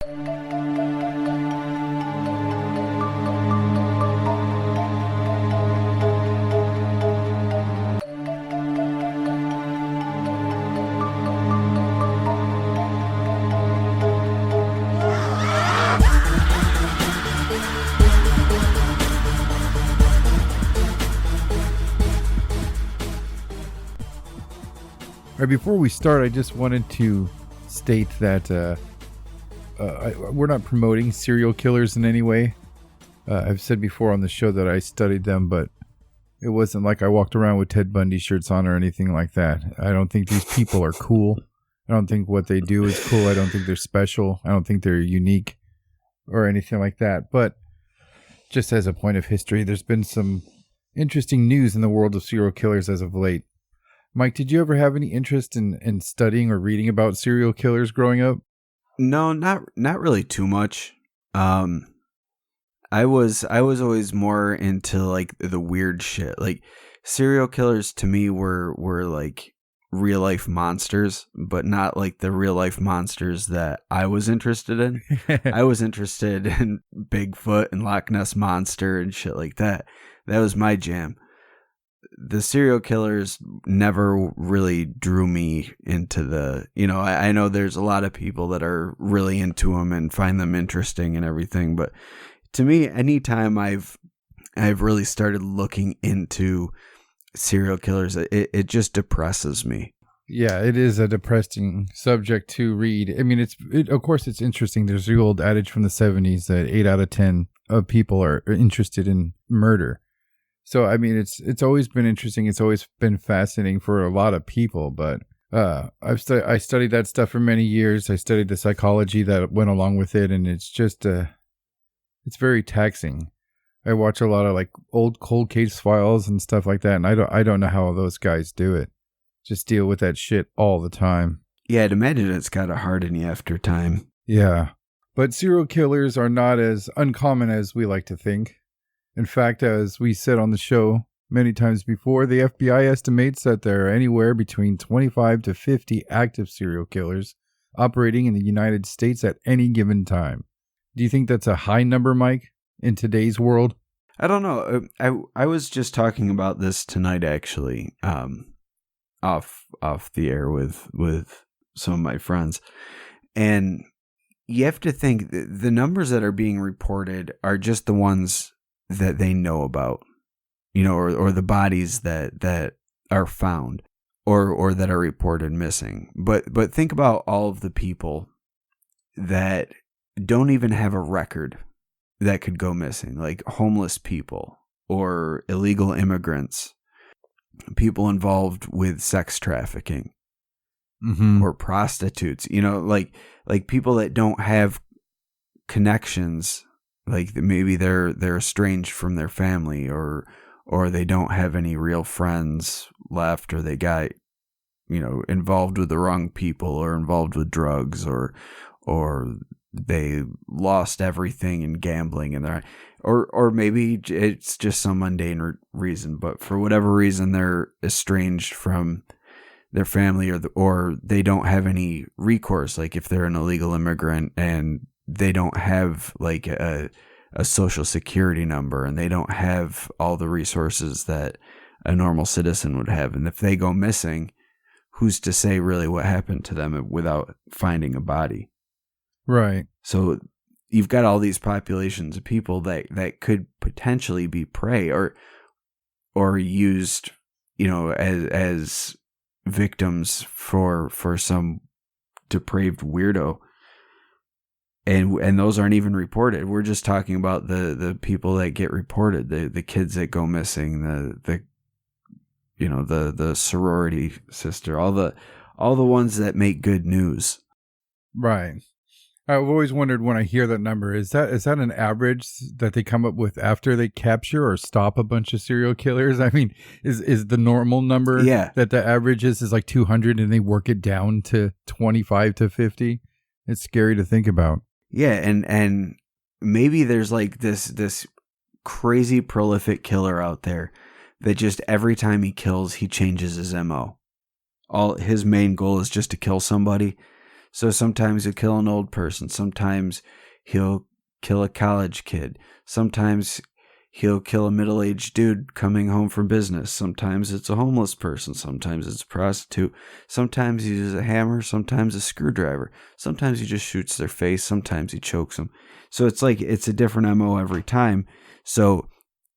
All right, before we start, I just wanted to state that we're not promoting serial killers in any way. I've said before on the show that I studied them, but it wasn't like I walked around with Ted Bundy shirts on or anything like that. I don't think these people are cool. I don't think what they do is cool. I don't think they're special. I don't think they're unique or anything like that. But just as a point of history, there's been some interesting news in the world of serial killers as of late. Mike, did you ever have any interest in studying or reading about serial killers growing up? No, not really too much. I was always more into like the weird shit. Like serial killers to me were like real life monsters, but not like the real life monsters that I was interested in. I was interested in Bigfoot and Loch Ness Monster and shit like that. That was my jam. The serial killers never really drew me into the, I know there's a lot of people that are really into them and find them interesting and everything. But to me, anytime I've really started looking into serial killers, it just depresses me. Yeah, it is a depressing subject to read. I mean, of course it's interesting. There's the old adage from the 70s that 8 out of 10 of people are interested in murder. So, I mean, it's always been interesting. It's always been fascinating for a lot of people. But I studied that stuff for many years. I studied the psychology that went along with it. And it's just, it's very taxing. I watch a lot of like old cold case files and stuff like that. And I don't know how those guys do it. Just deal with that shit all the time. Yeah, I'd imagine it's got to harden you after time. Yeah. But serial killers are not as uncommon as we like to think. In fact, as we said on the show many times before, the FBI estimates that there are anywhere between 25 to 50 active serial killers operating in the United States at any given time. Do you think that's a high number, Mike, in today's world? I don't know. I was just talking about this tonight, actually, off the air with some of my friends. And you have to think the numbers that are being reported are just the ones that they know about, or the bodies that are found or that are reported missing. But think about all of the people that don't even have a record that could go missing, like homeless people or illegal immigrants, people involved with sex trafficking, or prostitutes, like people that don't have connections. Like maybe they're estranged from their family or they don't have any real friends left, or they got, involved with the wrong people or involved with drugs or they lost everything in gambling and or maybe it's just some mundane reason, but for whatever reason they're estranged from their family or they don't have any recourse. Like if they're an illegal immigrant and they don't have like a social security number and they don't have all the resources that a normal citizen would have. And if they go missing, who's to say really what happened to them without finding a body? Right. So you've got all these populations of people that could potentially be prey or used, as victims for some depraved weirdo. And those aren't even reported. We're just talking about the people that get reported, the kids that go missing, the sorority sister, all the ones that make good news. Right. I've always wondered when I hear that number, is that an average that they come up with after they capture or stop a bunch of serial killers? I mean, is the normal number that the average is like 200 and they work it down to 25 to 50? It's scary to think about. Yeah, and maybe there's like this crazy prolific killer out there that just every time he kills, he changes his MO. All his main goal is just to kill somebody. So sometimes he'll kill an old person. Sometimes he'll kill a college kid. Sometimes he'll kill a middle-aged dude coming home from business. Sometimes it's a homeless person. Sometimes it's a prostitute. Sometimes he uses a hammer. Sometimes a screwdriver. Sometimes he just shoots their face. Sometimes he chokes them. So it's like it's a different MO every time. So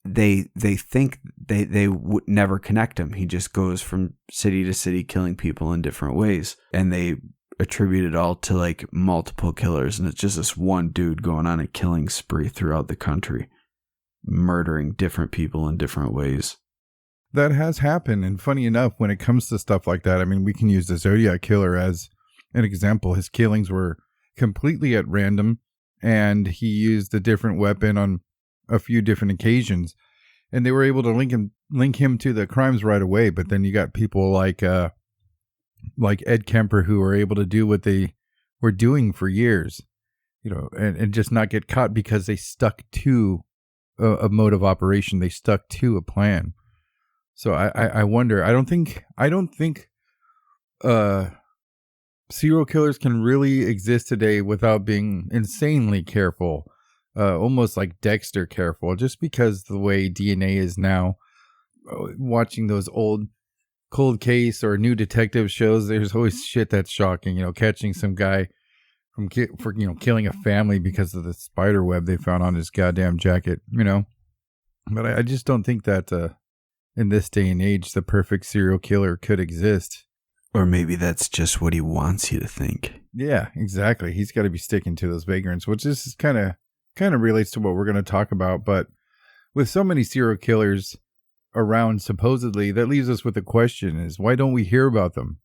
they think they would never connect him. He just goes from city to city killing people in different ways. And they attribute it all to like multiple killers. And it's just this one dude going on a killing spree throughout the country, murdering different people in different ways. That has happened. And funny enough, when it comes to stuff like that, I mean, we can use the Zodiac Killer as an example. His killings were completely at random, and he used a different weapon on a few different occasions, and they were able to link him to the crimes right away. But then you got people like Ed Kemper, who were able to do what they were doing for years, and just not get caught because they stuck to a mode of operation. They stuck to a plan. So I wonder. I don't think serial killers can really exist today without being insanely careful, almost like Dexter careful, just because the way DNA is now. Watching those old cold case or new detective shows, there's always shit that's shocking. Catching some guy for killing a family because of the spider web they found on his goddamn jacket. But I just don't think that in this day and age the perfect serial killer could exist. Or maybe that's just what he wants you to think. Yeah, exactly. He's got to be sticking to those vagrants, which is kind of relates to what we're going to talk about. But with so many serial killers around, supposedly, that leaves us with the question is, why don't we hear about them?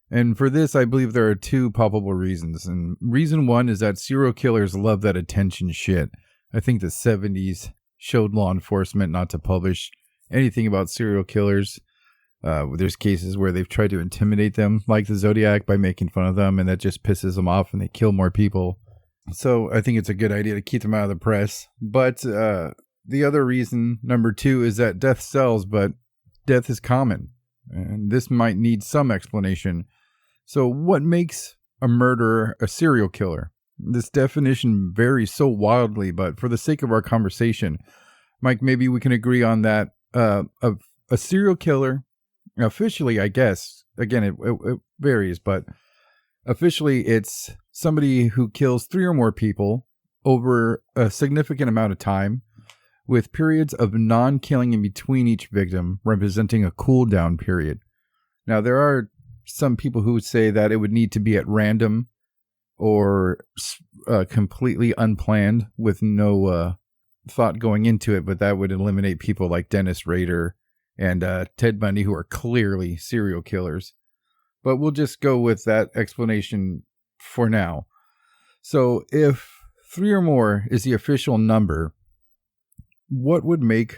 And for this, I believe there are two palpable reasons. And reason one is that serial killers love that attention shit. I think the 70s showed law enforcement not to publish anything about serial killers. There's cases where they've tried to intimidate them, like the Zodiac, by making fun of them, and that just pisses them off and they kill more people. So I think it's a good idea to keep them out of the press. But the other reason, number two, is that death sells, but death is common. And this might need some explanation. So what makes a murderer a serial killer? This definition varies so wildly, but for the sake of our conversation, Mike, maybe we can agree on that. A serial killer, officially, I guess, again, it varies, but officially it's somebody who kills 3 or more people over a significant amount of time, with periods of non-killing in between each victim, representing a cool-down period. Now, there are some people who would say that it would need to be at random or completely unplanned with no thought going into it, but that would eliminate people like Dennis Rader and Ted Bundy, who are clearly serial killers. But we'll just go with that explanation for now. So if 3 or more is the official number, what would make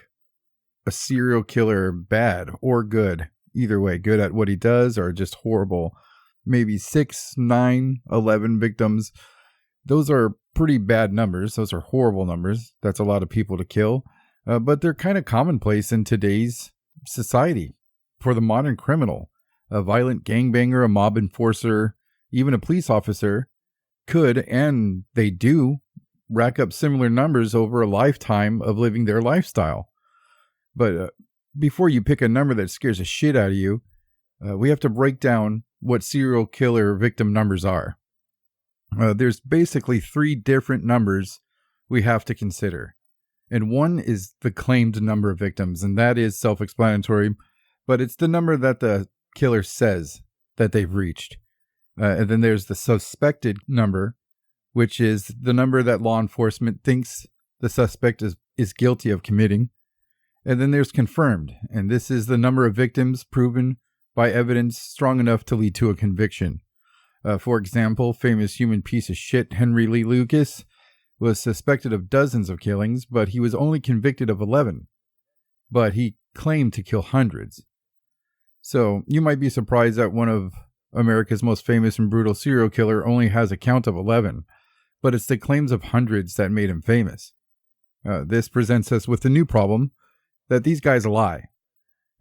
a serial killer bad or good? Either way, good at what he does or just horrible. Maybe 6, 9, 11 victims. Those are pretty bad numbers. Those are horrible numbers. That's a lot of people to kill. But they're kind of commonplace in today's society. For the modern criminal, a violent gangbanger, a mob enforcer, even a police officer could, and they do, rack up similar numbers over a lifetime of living their lifestyle. But before you pick a number that scares the shit out of you, we have to break down what serial killer victim numbers are. There's basically 3 different numbers we have to consider. And one is the claimed number of victims, and that is self-explanatory, but it's the number that the killer says that they've reached. And then there's the suspected number, which is the number that law enforcement thinks the suspect is guilty of committing. And then there's confirmed, and this is the number of victims proven by evidence strong enough to lead to a conviction. For example, famous human piece of shit Henry Lee Lucas was suspected of dozens of killings, but he was only convicted of 11. But he claimed to kill hundreds. So you might be surprised that one of America's most famous and brutal serial killer only has a count of 11, but it's the claims of hundreds that made him famous. This presents us with the new problem that these guys lie.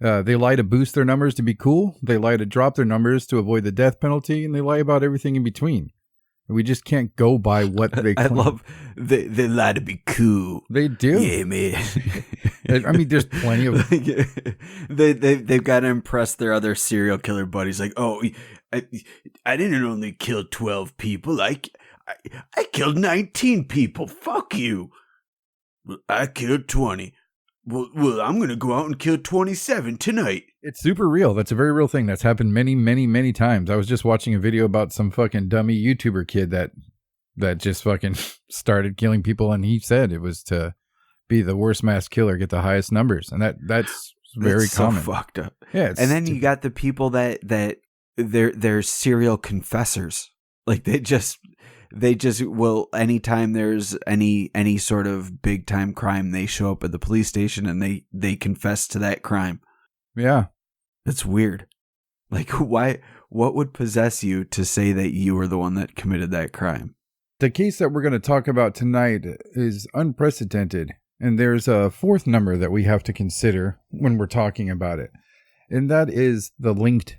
They lie to boost their numbers to be cool. They lie to drop their numbers to avoid the death penalty, and they lie about everything in between. We just can't go by what they claim. I love they lie to be cool. They do. Yeah, man. I mean, there's plenty of they've got to impress their other serial killer buddies. Like, oh, I didn't only kill 12 people. I killed 19 people. Fuck you. I killed 20. Well, I'm gonna go out and kill 27 tonight. It's super real. That's a very real thing. That's happened many, many, many times. I was just watching a video about some fucking dummy YouTuber kid that just fucking started killing people, and he said it was to be the worst mass killer, get the highest numbers, and that's very common. So fucked up. Yeah, and then you got the people that they're serial confessors. Like they just will, anytime there's any sort of big time crime, they show up at the police station and they confess to that crime. Yeah. It's weird. Like, why? What would possess you to say that you were the one that committed that crime? The case that we're going to talk about tonight is unprecedented, and there's a fourth number that we have to consider when we're talking about it, and that is the linked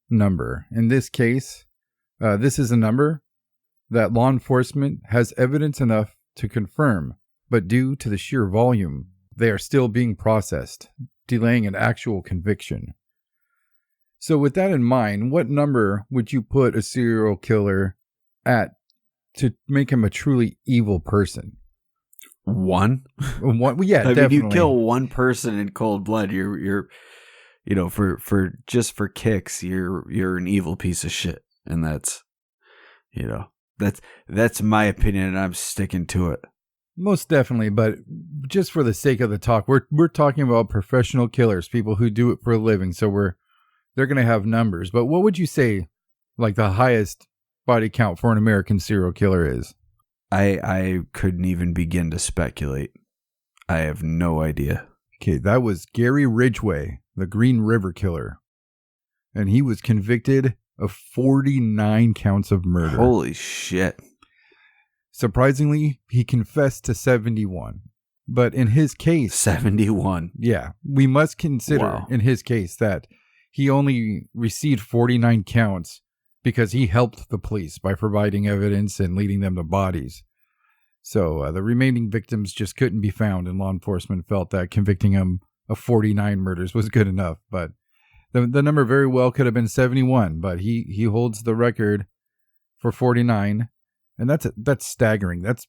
number. In this case, this is a number that law enforcement has evidence enough to confirm, but due to the sheer volume, they are still being processed, delaying an actual conviction. So with that in mind, what number would you put a serial killer at to make him a truly evil person? 1? One, yeah, I definitely. mean, you kill one person in cold blood, you're for just for kicks, you're an evil piece of shit, and that's my opinion, and I'm sticking to it. Most definitely, but just for the sake of the talk, we're talking about professional killers, people who do it for a living, so they're going to have numbers. But what would you say, like, the highest body count for an American serial killer is? I couldn't even begin to speculate. I have no idea. Okay, that was Gary Ridgway, the Green River Killer, and he was convicted of 49 counts of murder. Holy shit. Surprisingly, he confessed to 71. But in his case... 71? Yeah. We must consider in his case that he only received 49 counts because he helped the police by providing evidence and leading them to bodies. So the remaining victims just couldn't be found, and law enforcement felt that convicting him of 49 murders was good enough. But the number very well could have been 71, but he holds the record for 49. And that's staggering. That's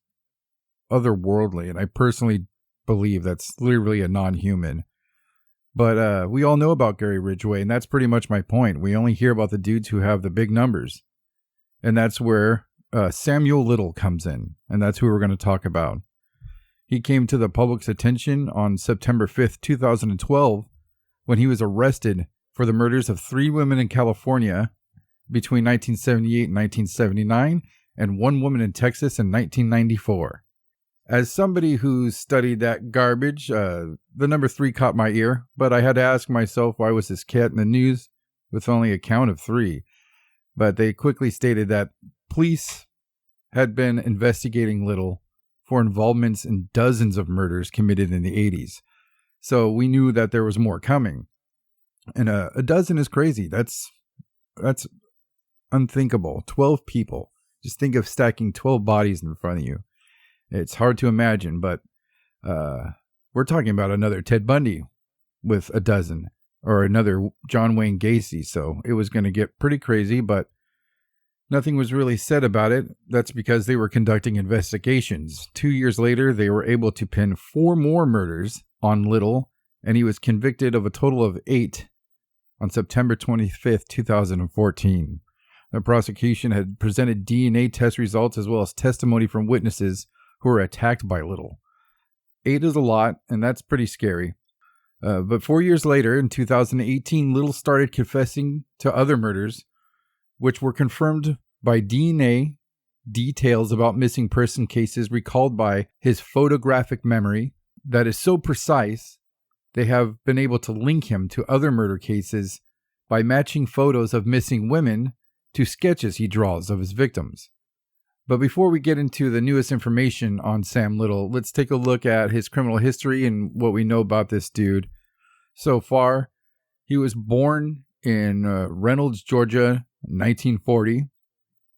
otherworldly. And I personally believe that's literally a non-human. But we all know about Gary Ridgway, and that's pretty much my point. We only hear about the dudes who have the big numbers. And that's where Samuel Little comes in. And that's who we're going to talk about. He came to the public's attention on September 5th, 2012, when he was arrested for the murders of 3 women in California between 1978 and 1979. And 1 woman in Texas in 1994. As somebody who's studied that garbage, the number 3 caught my ear, but I had to ask myself, why was this cat in the news with only a count of 3? But they quickly stated that police had been investigating Little for involvements in dozens of murders committed in the 80s. So we knew that there was more coming. And a dozen is crazy. That's unthinkable. 12 people. Just think of stacking 12 bodies in front of you. It's hard to imagine, but we're talking about another Ted Bundy with a dozen, or another John Wayne Gacy. So it was going to get pretty crazy, but nothing was really said about it. That's because they were conducting investigations. 2 years later, they were able to pin 4 more murders on Little, and he was convicted of a total of 8 on September 25th, 2014. The prosecution had presented DNA test results as well as testimony from witnesses who were attacked by Little. 8 is a lot, and that's pretty scary. But 4 years later, in 2018, Little started confessing to other murders, which were confirmed by DNA details about missing person cases recalled by his photographic memory that is so precise, they have been able to link him to other murder cases by matching photos of missing women to sketches he draws of his victims. But before we get into the newest information on Sam Little, let's take a look at his criminal history and what we know about this dude so far. He was born in Reynolds, Georgia, in 1940.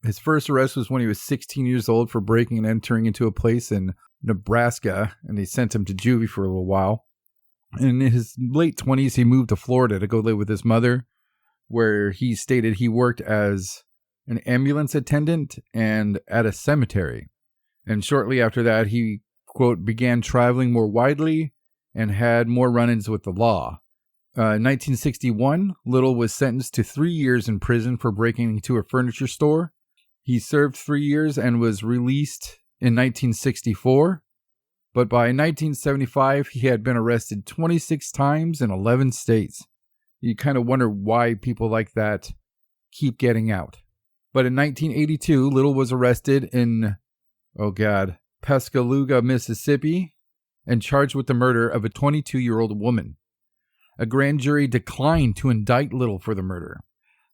His first arrest was when he was 16 years old for breaking and entering into a place in Nebraska, and they sent him to juvie for a little while. In his late 20s, he moved to Florida to go live with his mother, where he stated he worked as an ambulance attendant and at a cemetery. And shortly after that, he, quote, began traveling more widely and had more run-ins with the law. In 1961, Little was sentenced to 3 years in prison for breaking into a furniture store. He served 3 years and was released in 1964. But by 1975, he had been arrested 26 times in 11 states. You kind of wonder why people like that keep getting out. But in 1982, Little was arrested in, Pascagoula, Mississippi, and charged with the murder of a 22-year-old woman. A grand jury declined to indict Little for the murder.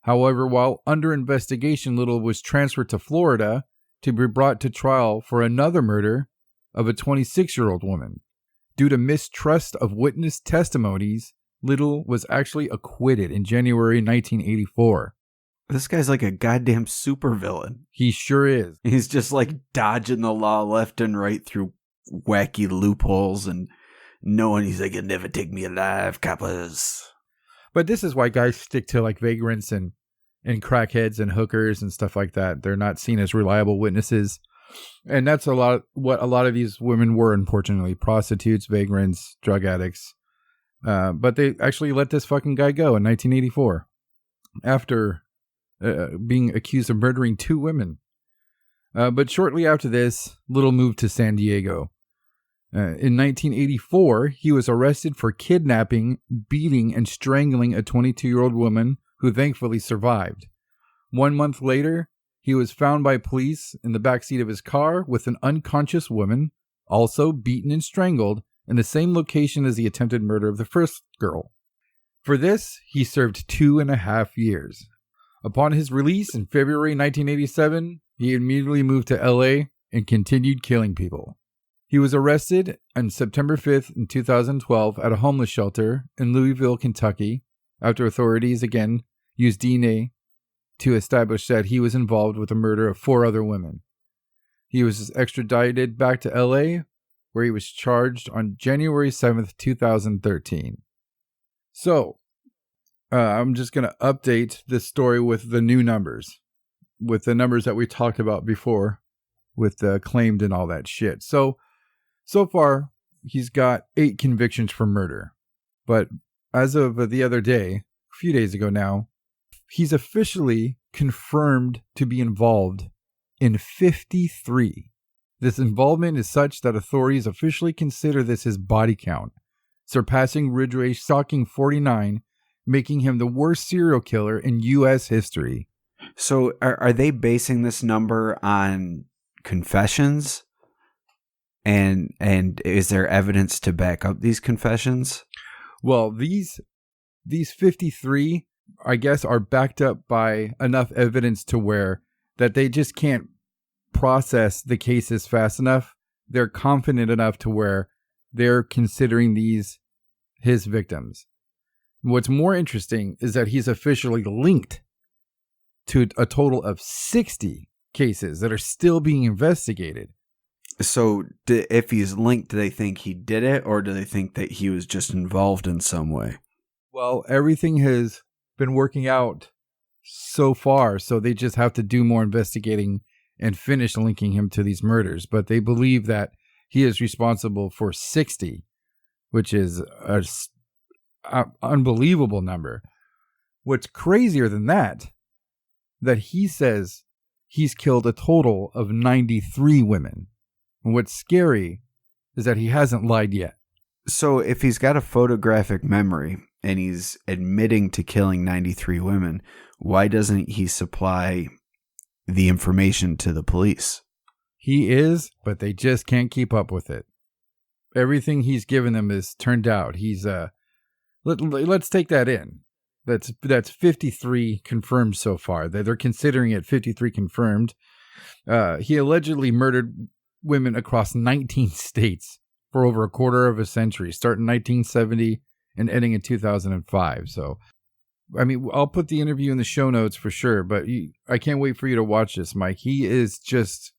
However, while under investigation, Little was transferred to Florida to be brought to trial for another murder of a 26-year-old woman. Due to mistrust of witness testimonies, Little was actually acquitted in January 1984. This guy's like a goddamn supervillain. He sure is. He's just like dodging the law left and right through wacky loopholes and knowing he's like, "You'll never take me alive, coppers." But this is why guys stick to like vagrants and crackheads and hookers and stuff like that. They're not seen as reliable witnesses. And that's what a lot of these women were, unfortunately. Prostitutes, vagrants, drug addicts. But they actually let this fucking guy go in 1984 after being accused of murdering 2 women. But shortly after this, Little moved to San Diego. In 1984, he was arrested for kidnapping, beating, and strangling a 22-year-old woman who thankfully survived. 1 month later, he was found by police in the backseat of his car with an unconscious woman, also beaten and strangled, in the same location as the attempted murder of the first girl. For this, he served 2.5 years. Upon his release in February 1987, he immediately moved to LA and continued killing people. He was arrested on September 5th in 2012 at a homeless shelter in Louisville, Kentucky, after authorities again used DNA to establish that he was involved with the murder of 4 other women. He was extradited back to LA, where he was charged on January 7th, 2013. So, I'm just going to update this story with the new numbers, with the numbers that we talked about before, with the claimed and all that shit. So far, he's got 8 convictions for murder. But as of the other day, a few days ago now, he's officially confirmed to be involved in 53. This involvement is such that authorities officially consider this his body count, surpassing Ridgway's shocking 49, making him the worst serial killer in U.S. history. So are they basing this number on confessions? And is there evidence to back up these confessions? Well, these 53, I guess, are backed up by enough evidence to where that they just can't process the cases fast enough. They're confident enough to where they're considering these his victims. What's more interesting is that he's officially linked to a total of 60 cases that are still being investigated. So if he's linked, do they think he did it, or do they think that he was just involved in some way? Well, everything has been working out so far, so they just have to do more investigating and finish linking him to these murders. But they believe that he is responsible for 60, which is an unbelievable number. What's crazier than that he says he's killed a total of 93 women. And what's scary is that he hasn't lied yet. So if he's got a photographic memory and he's admitting to killing 93 women, why doesn't he supply the information to the police? He is, but they just can't keep up with it. Everything he's given them is turned out. He's let's take that in. That's 53 confirmed so far. They're considering it 53 confirmed. He allegedly murdered women across 19 states for over a quarter of a century, starting in 1970 and ending in 2005. So, I mean, I'll put the interview in the show notes for sure, but I can't wait for you to watch this, Mike. He is just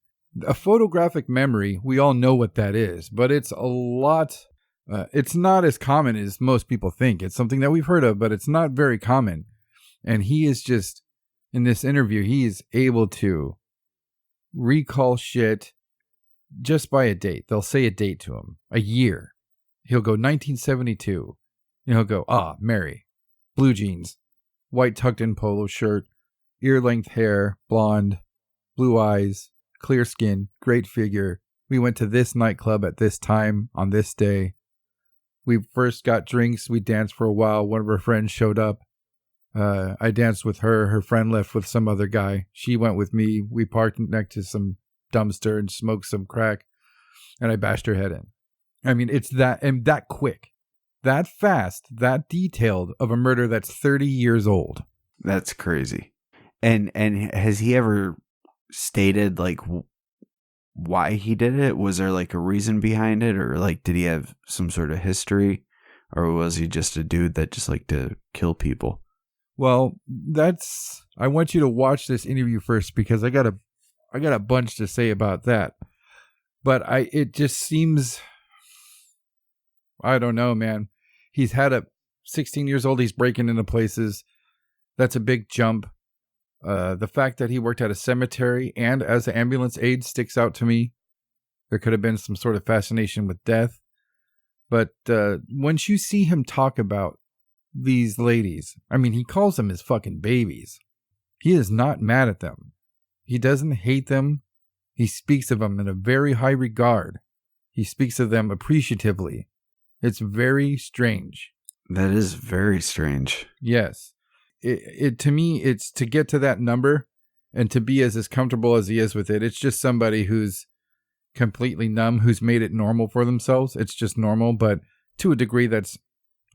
a photographic memory. We all know what that is, but it's a lot. It's not as common as most people think. It's something that we've heard of, but it's not very common. And he is just, in this interview, he is able to recall shit just by a date. They'll say a date to him, a year. He'll go 1972. And he'll go, Mary, blue jeans, white tucked in polo shirt, ear length hair, blonde, blue eyes, clear skin, great figure. We went to this nightclub at this time on this day. We first got drinks. We danced for a while. One of her friends showed up. I danced with her. Her friend left with some other guy. She went with me. We parked next to some dumpster and smoked some crack. And I bashed her head in. I mean, it's that quick, that fast, that detailed of a murder that's 30 years old. That's crazy. And has he ever stated like why he did it? Was there like a reason behind it, or like did he have some sort of history, or was he just a dude that just liked to kill people? Well, I want you to watch this interview first because I got a bunch to say about that. But it just seems, I don't know, man. He's had 16 years old. He's breaking into places. That's a big jump. The fact that he worked at a cemetery and as an ambulance aide sticks out to me. There could have been some sort of fascination with death. But once you see him talk about these ladies, I mean, he calls them his fucking babies. He is not mad at them. He doesn't hate them. He speaks of them in a very high regard. He speaks of them appreciatively. It's very strange. That is very strange. Yes. It to me, it's to get to that number and to be as comfortable as he is with it. It's just somebody who's completely numb, who's made it normal for themselves. It's just normal, but to a degree that's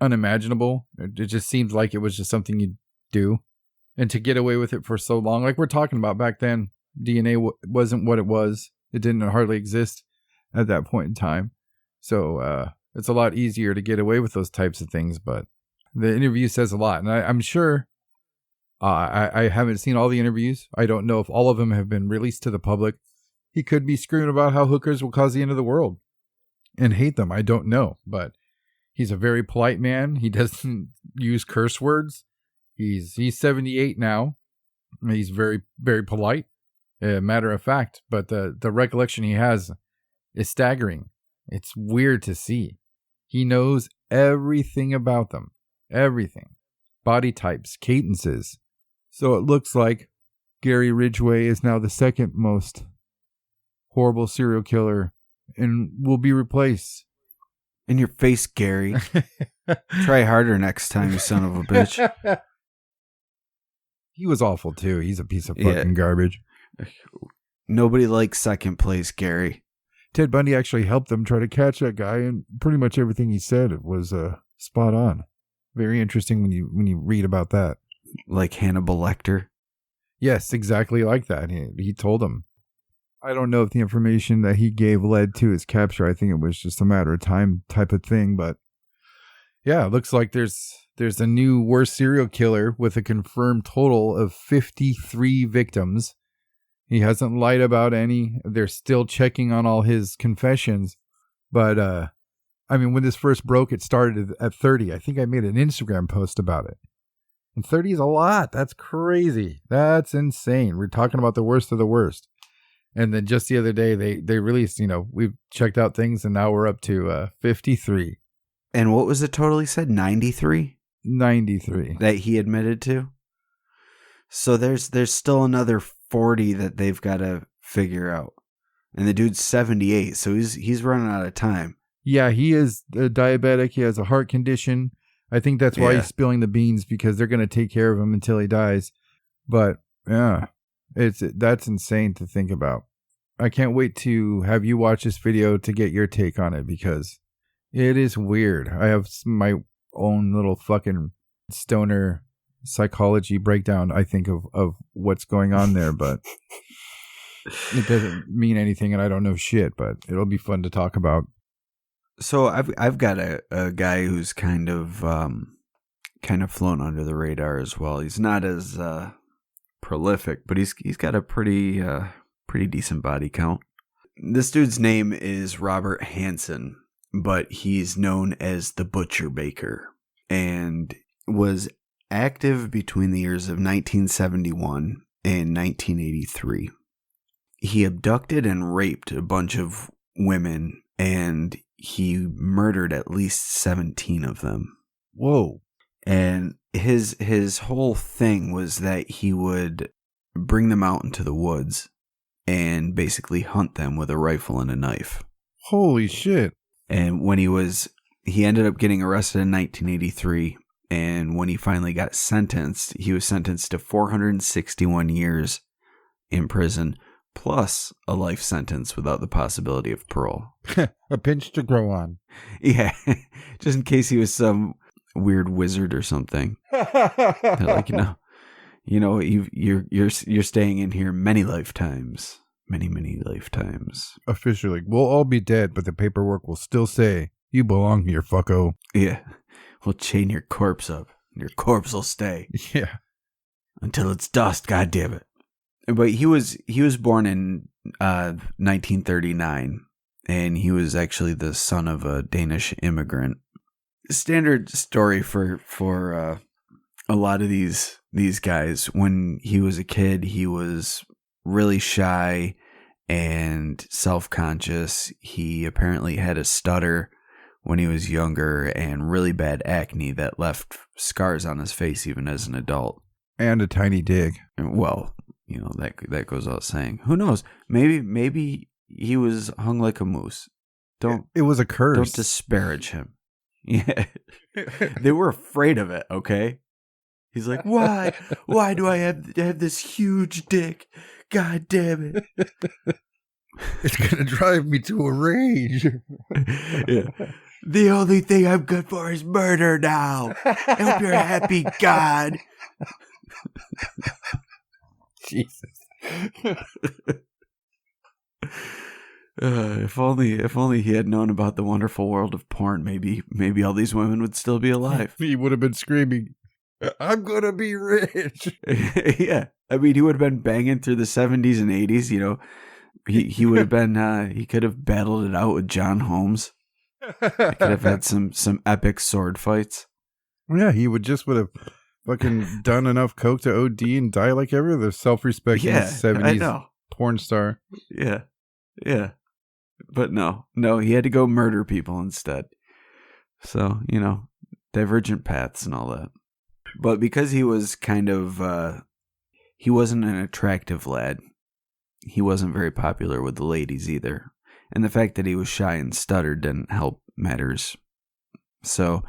unimaginable. It just seems like it was just something you do. And to get away with it for so long, like we're talking about back then, DNA wasn't what it was. It didn't hardly exist at that point in time. So it's a lot easier to get away with those types of things. But the interview says a lot. And I'm sure I haven't seen all the interviews. I don't know if all of them have been released to the public. He could be screaming about how hookers will cause the end of the world and hate them. I don't know. But he's a very polite man. He doesn't use curse words. He's 78 now. He's very, very polite. Matter of fact, but the recollection he has is staggering. It's weird to see. He knows everything about them. Everything. Body types, cadences. So it looks like Gary Ridgway is now the second most horrible serial killer and will be replaced. In your face, Gary. Try harder next time, you son of a bitch. He was awful too. He's a piece of fucking garbage. Nobody likes second place, Gary. Ted Bundy actually helped them try to catch that guy, and pretty much everything he said was spot on. Very interesting when you read about that. Like Hannibal Lecter? Yes, exactly like that. He told him. I don't know if the information that he gave led to his capture. I think it was just a matter of time type of thing. But yeah, it looks like there's a new worst serial killer with a confirmed total of 53 victims. He hasn't lied about any. They're still checking on all his confessions. But, I mean, when this first broke, it started at 30. I think I made an Instagram post about it. And 30 is a lot. That's crazy. That's insane. We're talking about the worst of the worst. And then just the other day, they released, we've checked out things, and now we're up to 53. And what was the total he said? 93? 93. That he admitted to? So there's still another 40 that they've got to figure out. And the dude's 78, so he's running out of time. Yeah, he is diabetic. He has a heart condition. I think that's why he's spilling the beans, because they're going to take care of him until he dies. But yeah, that's insane to think about. I can't wait to have you watch this video to get your take on it, because it is weird. I have my own little fucking stoner psychology breakdown, I think, of what's going on there, but it doesn't mean anything, and I don't know shit, but it'll be fun to talk about. So I've got a guy who's kind of flown under the radar as well. He's not as prolific, but he's got a pretty decent body count. This dude's name is Robert Hanson, but he's known as the Butcher Baker, and was active between the years of 1971 and 1983. He abducted and raped a bunch of women, and he murdered at least 17 of them. Whoa. And his whole thing was that he would bring them out into the woods and basically hunt them with a rifle and a knife. Holy shit. And when he ended up getting arrested in 1983, and when he finally got sentenced, he was sentenced to 461 years in prison, plus a life sentence without the possibility of parole. A pinch to grow on. Yeah, just in case he was some weird wizard or something. They're like, you're staying in here many lifetimes, many lifetimes. Officially, we'll all be dead, but the paperwork will still say you belong here, fucko. Yeah, we'll chain your corpse up. Your corpse will stay. Yeah, until it's dust. God damn it! But he was born in 1939, and he was actually the son of a Danish immigrant. Standard story for a lot of these guys. When he was a kid, he was really shy and self-conscious. He apparently had a stutter when he was younger and really bad acne that left scars on his face even as an adult. And a tiny dig. Well, that goes without saying. Who knows? Maybe he was hung like a moose. It was a curse. Don't disparage him. Yeah. They were afraid of it, okay? He's like, why? Why do I have this huge dick? God damn it. It's going to drive me to a rage. Yeah. The only thing I'm good for is murder now. I hope you're happy, God. Jesus. If only he had known about the wonderful world of porn, maybe all these women would still be alive. He would have been screaming, I'm going to be rich. Yeah. I mean, he would have been banging through the 70s and 80s, He would have been, he could have battled it out with John Holmes. He could have had some epic sword fights. Yeah, he would have fucking done enough coke to OD and die like every other self-respecting 70s porn star. Yeah. Yeah. But no, he had to go murder people instead. So, divergent paths and all that. But because he was kind of, he wasn't an attractive lad. He wasn't very popular with the ladies either. And the fact that he was shy and stuttered didn't help matters. So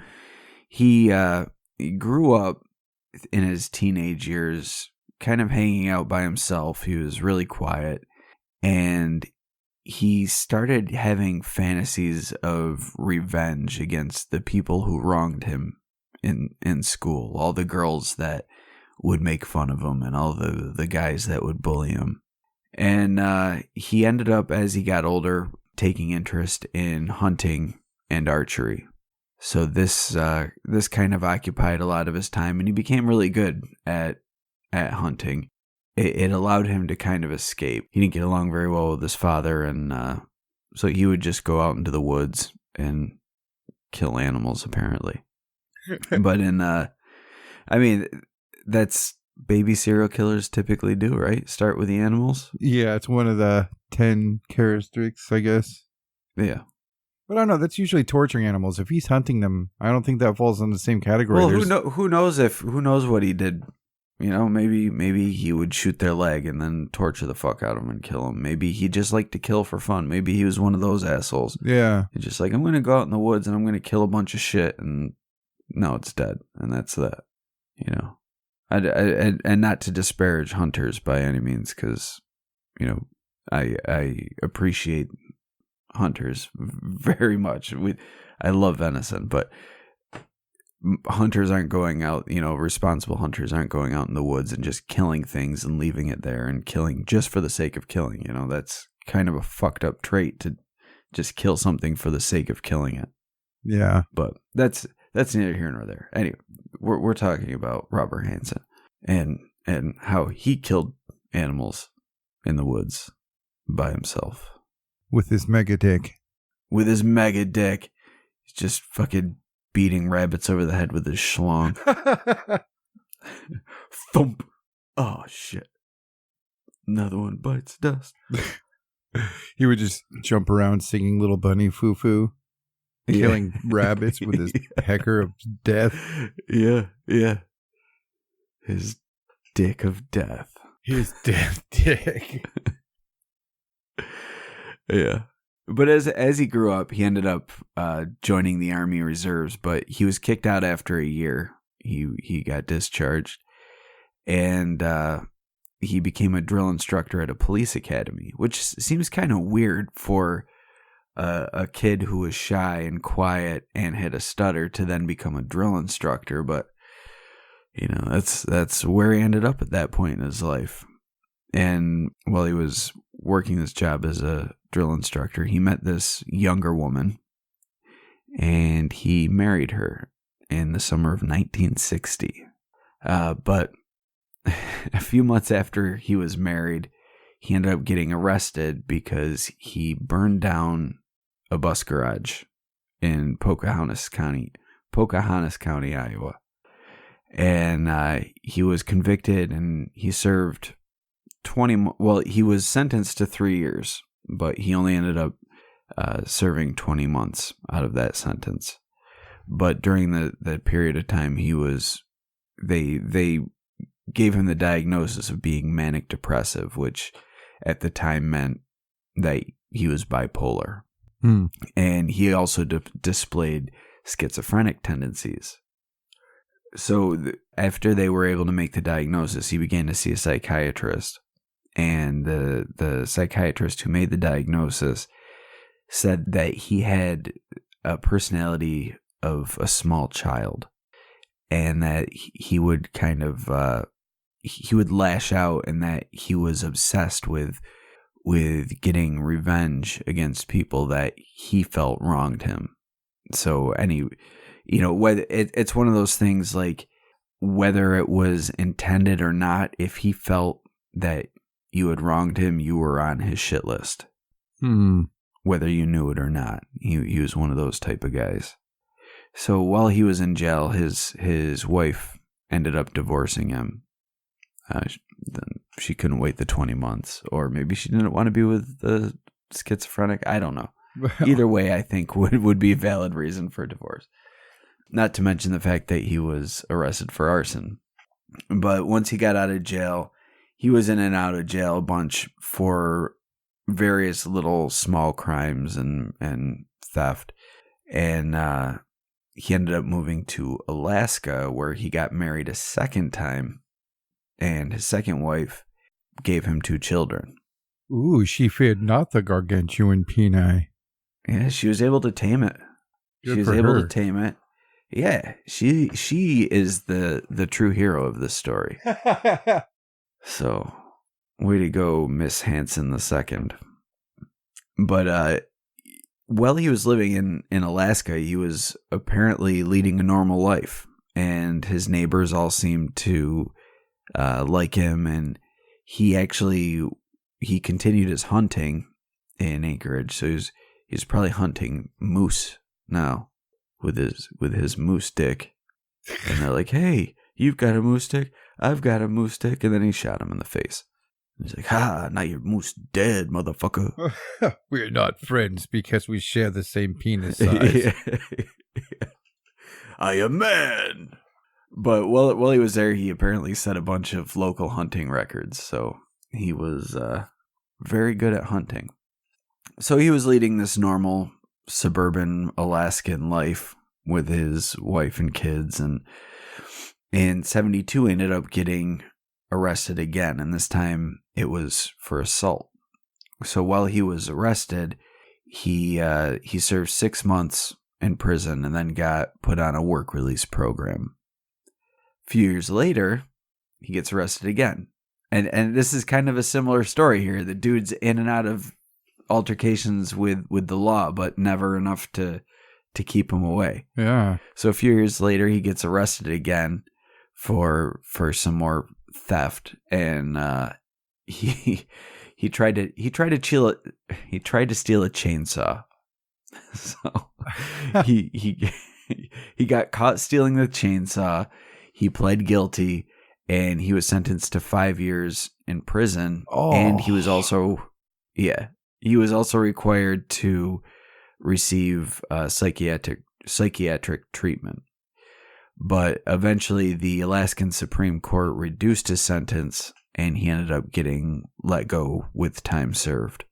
he grew up in his teenage years kind of hanging out by himself. He was really quiet. And he started having fantasies of revenge against the people who wronged him in school. All the girls that would make fun of him and all the guys that would bully him. And he ended up, as he got older, taking interest in hunting and archery. So this kind of occupied a lot of his time, and he became really good at hunting. It allowed him to kind of escape. He didn't get along very well with his father, and so he would just go out into the woods and kill animals, apparently. But that's baby serial killers typically do, right? Start with the animals. Yeah, it's one of the 10 characteristics, I guess. Yeah. But I don't know, that's usually torturing animals. If he's hunting them, I don't think that falls in the same category. Well, who knows what he did? Maybe he would shoot their leg and then torture the fuck out of them and kill them. Maybe he just liked to kill for fun. Maybe he was one of those assholes. Yeah. He's just like, I'm going to go out in the woods and I'm going to kill a bunch of shit, and no, it's dead. And that's that, And not to disparage hunters by any means, because, I appreciate hunters very much. I love venison, but hunters aren't going out, responsible hunters aren't going out in the woods and just killing things and leaving it there and killing just for the sake of killing. That's kind of a fucked up trait just kill something for the sake of killing it. Yeah. But that's neither here nor there. Anyway, we're talking about Robert Hanson and how he killed animals in the woods by himself. With his mega dick. With his mega dick. He's just fucking beating rabbits over the head with his schlong. Thump. Oh, shit. Another one bites dust. He would just jump around singing Little Bunny Foo Foo, killing rabbits with his pecker of death. Yeah. His dick of death. His death dick. Yeah. But as he grew up, he ended up joining the Army Reserves, but he was kicked out after a year. He got discharged, and he became a drill instructor at a police academy, which seems kind of weird for a kid who was shy and quiet and had a stutter to then become a drill instructor. But that's where he ended up at that point in his life. And while he was working this job as a drill instructor, he met this younger woman, and he married her in the summer of 1960. But a few months after he was married, he ended up getting arrested because he burned down a bus garage in Pocahontas County, Iowa. And he was convicted, and he served he was sentenced to 3 years, but he only ended up serving 20 months out of that sentence. But during the period of time they gave him the diagnosis of being manic depressive, which at the time meant that he was bipolar. And he also displayed schizophrenic tendencies. So after they were able to make the diagnosis, he began to see a psychiatrist. And the psychiatrist who made the diagnosis said that he had a personality of a small child, and that he would kind of he would lash out, and that he was obsessed with getting revenge against people that he felt wronged him. So whether it's one of those things, like whether it was intended or not, if he felt that you had wronged him, you were on his shit list. Whether you knew it or not. He was one of those type of guys. So while he was in jail, his wife ended up divorcing him. She couldn't wait the 20 months, or maybe she didn't want to be with the schizophrenic. I don't know. Either way, I think would be a valid reason for divorce. Not to mention the fact that he was arrested for arson. But once he got out of jail, he was in and out of jail a bunch for various little small crimes and theft. And he ended up moving to Alaska, where he got married a second time. And his second wife gave him 2 children. Ooh, she feared not the gargantuan peni. Yeah, she was able to tame it. Good she was for able her. to tame it. Yeah, she is the true hero of this story. So, way to go, Miss Hanson II. But while he was living in Alaska, he was apparently leading a normal life, and his neighbors all seemed to like him, and he continued his hunting in Anchorage. So he's probably hunting moose now with his moose dick. And they're like, "Hey, you've got a moose dick, I've got a moose dick," and then he shot him in the face. He's like, "Ha, now your moose dead, motherfucker." We're not friends because we share the same penis size. I am man. But while he was there, he apparently set a bunch of local hunting records. So he was very good at hunting. So he was leading this normal suburban Alaskan life with his wife and kids. And in 1972, ended up getting arrested again. And this time it was for assault. So while he was arrested, he served 6 months in prison and then got put on a work release program. A few years later, he gets arrested again. And this is kind of a similar story here. The dude's in and out of altercations with the law, but never enough to keep him away. Yeah. So a few years later, he gets arrested again for some more theft, and he tried to steal a chainsaw. So he got caught stealing the chainsaw. He pled guilty, and he was sentenced to 5 years in prison. Oh. And he was also required to receive psychiatric treatment. But eventually the Alaskan Supreme Court reduced his sentence, and he ended up getting let go with time served.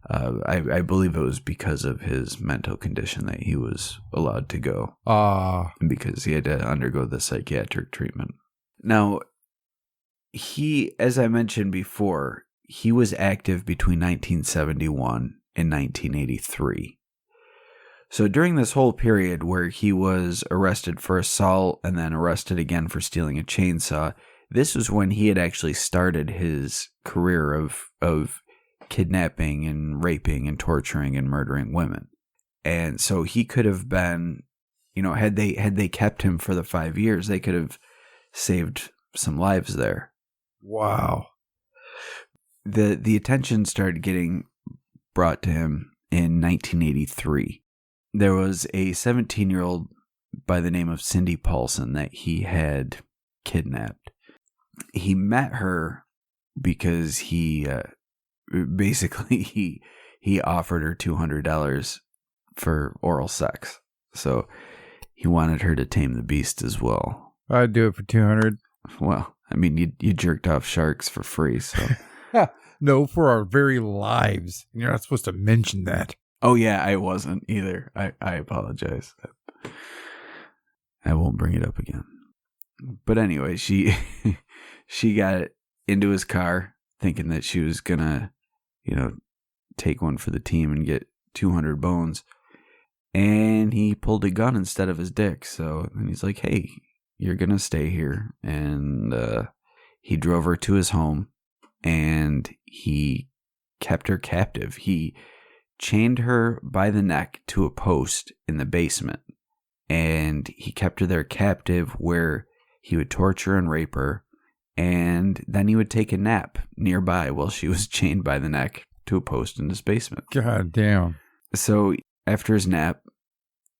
I believe it was because of his mental condition that he was allowed to go. Because he had to undergo the psychiatric treatment. Now, as I mentioned before, he was active between 1971 and 1983. So during this whole period where he was arrested for assault and then arrested again for stealing a chainsaw, this was when he had actually started his career of kidnapping and raping and torturing and murdering women. And so he could have been, had they kept him for the 5 years, they could have saved some lives there. Wow. The attention started getting brought to him in 1983. There was a 17-year-old by the name of Cindy Paulson that he had kidnapped. He met her because he offered her $200 for oral sex. So he wanted her to tame the beast as well. I'd do it for $200. Well, I mean, you jerked off sharks for free, so. No, for our very lives. You're not supposed to mention that. Oh, yeah, I wasn't either. I apologize. I won't bring it up again. But anyway, she got into his car thinking that she was going to, take one for the team and get 200 bones. And he pulled a gun instead of his dick. So then he's like, hey, you're going to stay here. And he drove her to his home, and he kept her captive. He chained her by the neck to a post in the basement, and he kept her there captive, where he would torture and rape her, and then he would take a nap nearby while she was chained by the neck to a post in his basement. God damn. So after his nap,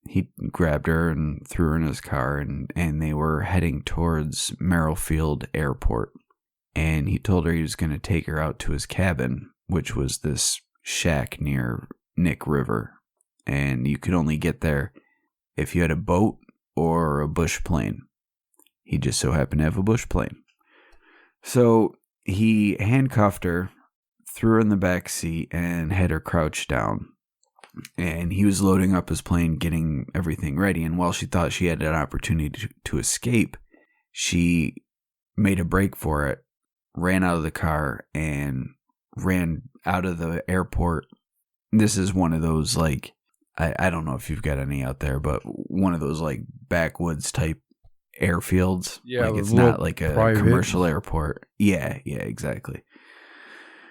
he grabbed her and threw her in his car, and they were heading towards Merrifield Airport. And he told her he was going to take her out to his cabin, which was this shack near Nick River. And you could only get there if you had a boat or a bush plane. He just so happened to have a bush plane. So he handcuffed her, threw her in the back seat, and had her crouched down. And he was loading up his plane, getting everything ready. And while she thought she had an opportunity to escape, she made a break for it, ran out of the car, and ran out of the airport. This is one of those, like, I don't know if you've got any out there, but one of those, like, backwoods type airfields. Yeah, like, it's not like a commercial airport. Yeah, exactly.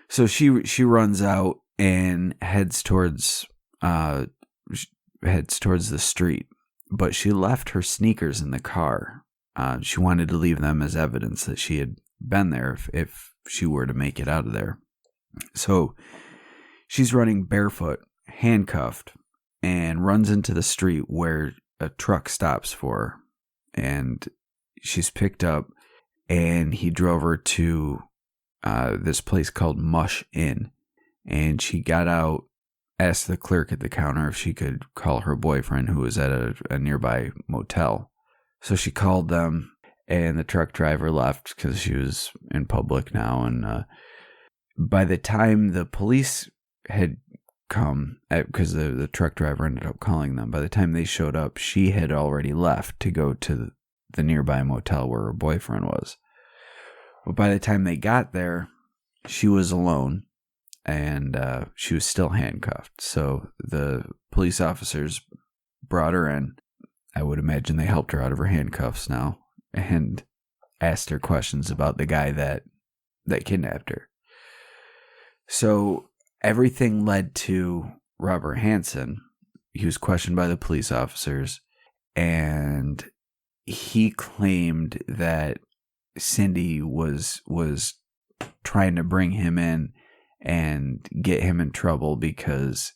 So she runs out and heads towards the street, but she left her sneakers in the car. She wanted to leave them as evidence that she had been there if she were to make it out of there. So she's running barefoot, handcuffed, and runs into the street where a truck stops for her. And she's picked up, and he drove her to this place called Mush Inn. And she got out, asked the clerk at the counter if she could call her boyfriend, who was at a nearby motel. So she called them, and the truck driver left because she was in public now. And by the time the police had come, because the truck driver ended up calling them, by the time they showed up, she had already left to go to the nearby motel where her boyfriend was. But by the time they got there, she was alone, and she was still handcuffed. So the police officers brought her in. I would imagine they helped her out of her handcuffs now and asked her questions about the guy that kidnapped her. So everything led to Robert Hanson. He was questioned by the police officers, and he claimed that Cindy was trying to bring him in and get him in trouble because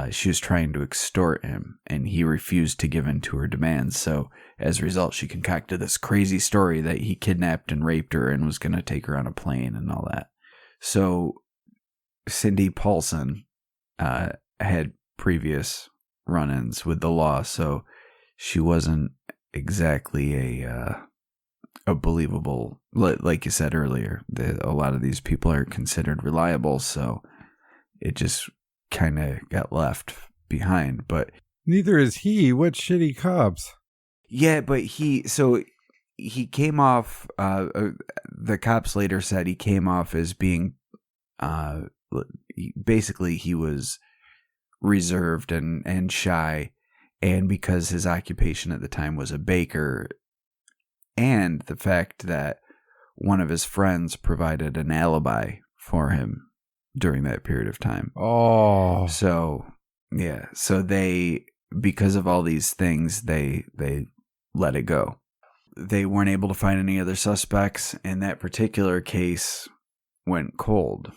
she was trying to extort him, and he refused to give in to her demands. So as a result, she concocted this crazy story that he kidnapped and raped her and was going to take her on a plane and all that. So Cindy Paulson had previous run-ins with the law, so she wasn't exactly a believable, like you said earlier. A lot of these people are considered reliable, so it just kind of got left behind. But neither is he. What shitty cops? Yeah, but he came off. The cops later said he came off as being, basically he was reserved and shy, and because his occupation at the time was a baker, and the fact that one of his friends provided an alibi for him during that period of time. Oh, so yeah, so they, because of all these things, they let it go. They weren't able to find any other suspects, and that particular case went cold.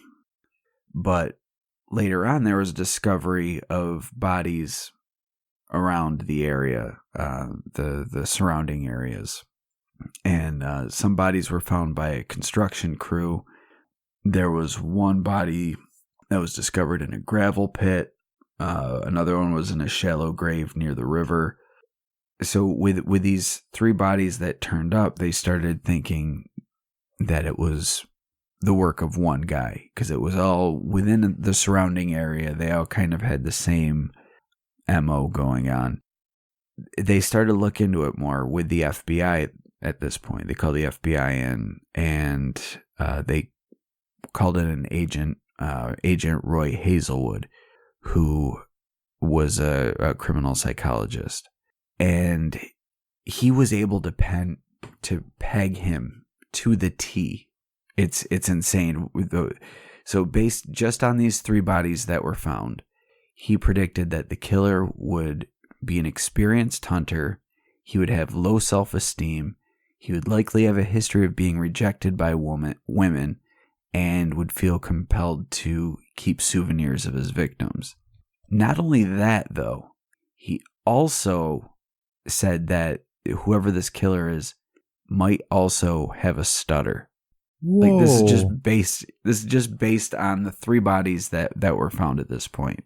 But later on, there was a discovery of bodies around the area, the surrounding areas. And some bodies were found by a construction crew. There was one body that was discovered in a gravel pit. Another one was in a shallow grave near the river. So with these 3 bodies that turned up, they started thinking that it was the work of one guy, because it was all within the surrounding area. They all kind of had the same MO going on. They started to look into it more with the FBI at this point. They called the FBI in, and they called in an agent, Agent Roy Hazelwood, who was a criminal psychologist. And he was able to peg him to the T. It's insane. So based just on these 3 bodies that were found, he predicted that the killer would be an experienced hunter. He would have low self-esteem. He would likely have a history of being rejected by women, and would feel compelled to keep souvenirs of his victims. Not only that, though, he also said that whoever this killer is might also have a stutter. whoa. Like, this is just based on the 3 bodies that were found at this point.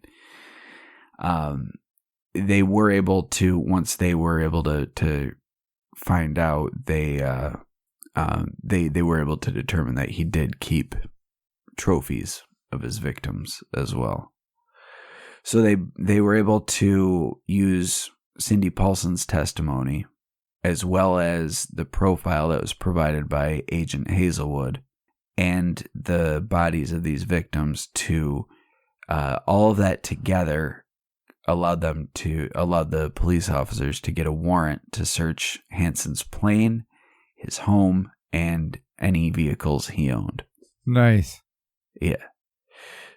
They were able to, once they were able to find out, they were able to determine that he did keep trophies of his victims as well. So they were able to use Cindy Paulson's testimony, as well as the profile that was provided by Agent Hazelwood, and the bodies of these victims, to all of that together allowed the police officers to get a warrant to search Hanson's plane, his home, and any vehicles he owned. Nice. Yeah.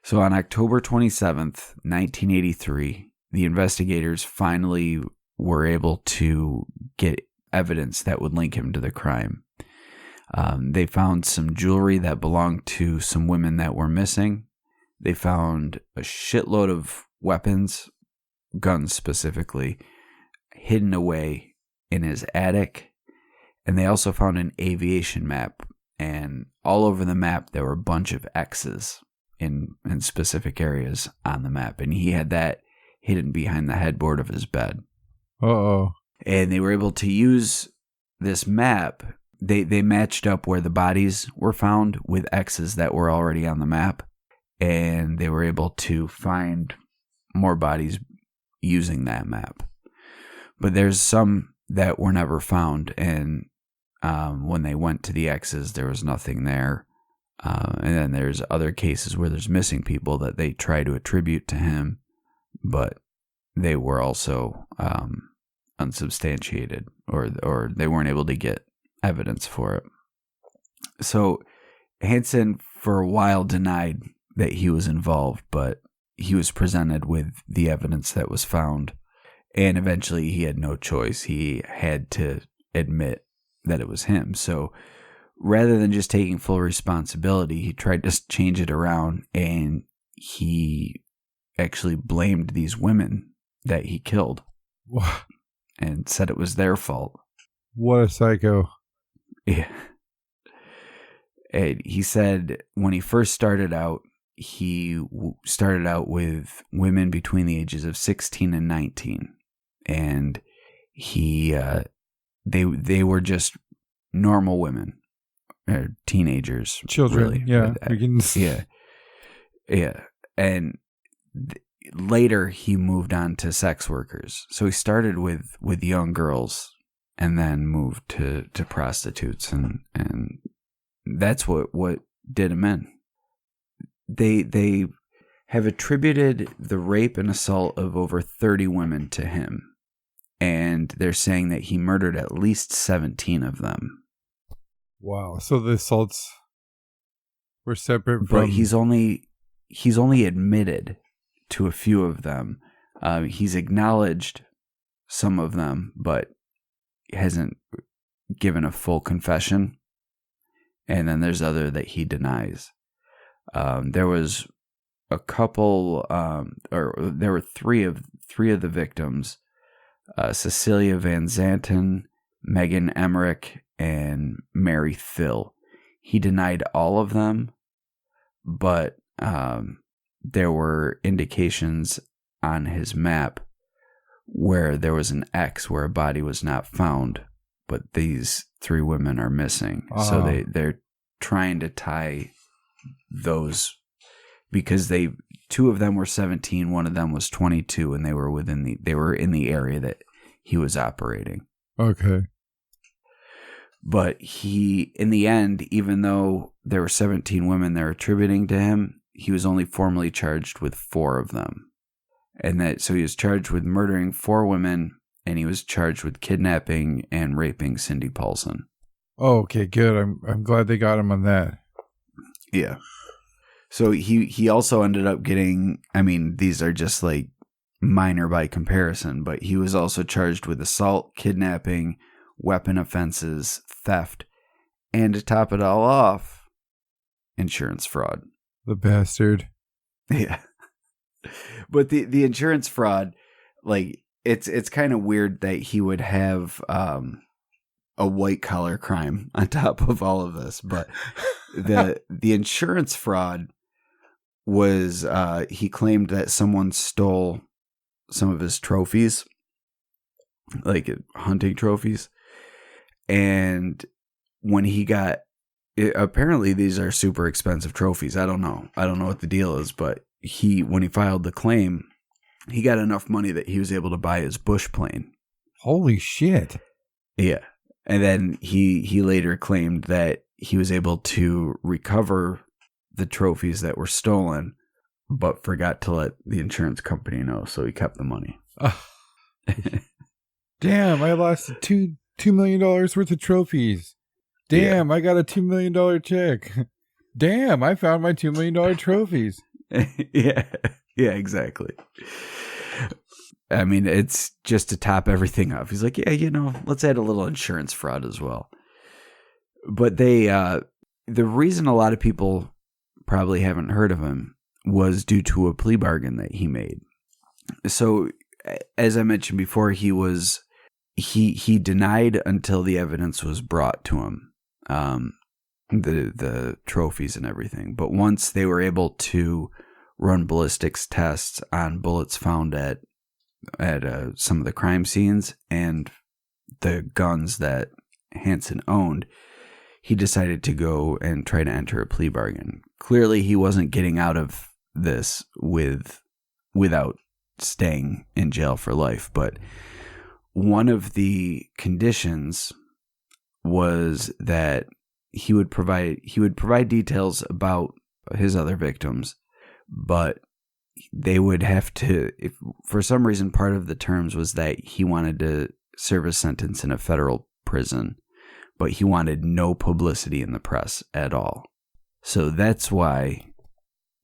So on October 27th, 1983, the investigators finally were able to get evidence that would link him to the crime. They found some jewelry that belonged to some women that were missing. They found a shitload of weapons, guns specifically, hidden away in his attic. And they also found an aviation map. And all over the map, there were a bunch of X's in specific areas on the map. And he had that hidden behind the headboard of his bed. Uh-oh. And they were able to use this map. They matched up where the bodies were found with X's that were already on the map. And they were able to find more bodies using that map. But there's some that were never found. And when they went to the X's, there was nothing there. And then there's other cases where there's missing people that they try to attribute to him, but they were also unsubstantiated, or they weren't able to get evidence for it. So Hanson for a while denied that he was involved, but he was presented with the evidence that was found, and eventually he had no choice. He had to admit that it was him. So rather than just taking full responsibility, he tried to change it around, and he actually blamed these women that he killed and said it was their fault. What a psycho. Yeah. And he said when he first started out, he started out with women between the ages of 16 and 19. And they were just normal women, teenagers. Children, really. yeah. Yeah. And later he moved on to sex workers. So he started with young girls and then moved to prostitutes, and that's what did him in. They have attributed the rape and assault of over 30 women to him, and they're saying that he murdered at least 17 of them. Wow. So the assaults were separate from... But he's only admitted to a few of them. He's acknowledged some of them, but hasn't given a full confession. And then there's other that he denies. There was a couple, or there were three of the victims: Cecilia Van Zanten, Megan Emmerich, and Mary Thill. He denied all of them, but there were indications on his map where there was an X where a body was not found, but these 3 women are missing. Oh. So they're trying to tie those, because 2 of them were 17, one of them was 22, and they were in the area that he was operating. Okay. But in the end, even though there were 17 women they're attributing to him, he was only formally charged with 4 of them. So he was charged with murdering 4 women, and he was charged with kidnapping and raping Cindy Paulson. Oh, okay, good. I'm glad they got him on that. Yeah. So he also ended up getting, these are just like minor by comparison, but he was also charged with assault, kidnapping, weapon offenses, theft, and to top it all off, insurance fraud. The bastard. Yeah. But the insurance fraud, like, it's kind of weird that he would have a white collar crime on top of all of this. But the insurance fraud was, he claimed that someone stole some of his trophies, like hunting trophies. And when he got, apparently these are super expensive trophies. I don't know what the deal is, but when he filed the claim, he got enough money that he was able to buy his bush plane. Holy shit. Yeah. And then he later claimed that he was able to recover the trophies that were stolen, but forgot to let the insurance company know, so he kept the money. Damn, I lost $2 million worth of trophies. Damn, yeah. I got a $2 million check. Damn, I found my $2 million trophies. Yeah, exactly. It's just to top everything up. He's like, yeah, let's add a little insurance fraud as well. But the reason a lot of people probably haven't heard of him was due to a plea bargain that he made. So, as I mentioned before, he denied until the evidence was brought to him, the trophies and everything. But once they were able to run ballistics tests on bullets found at some of the crime scenes and the guns that Hanson owned, he decided to go and try to enter a plea bargain. Clearly, he wasn't getting out of this without staying in jail for life. But one of the conditions was that he would provide details about his other victims, but they would have to, if for some reason part of the terms was that he wanted to serve a sentence in a federal prison, but he wanted no publicity in the press at all. So that's why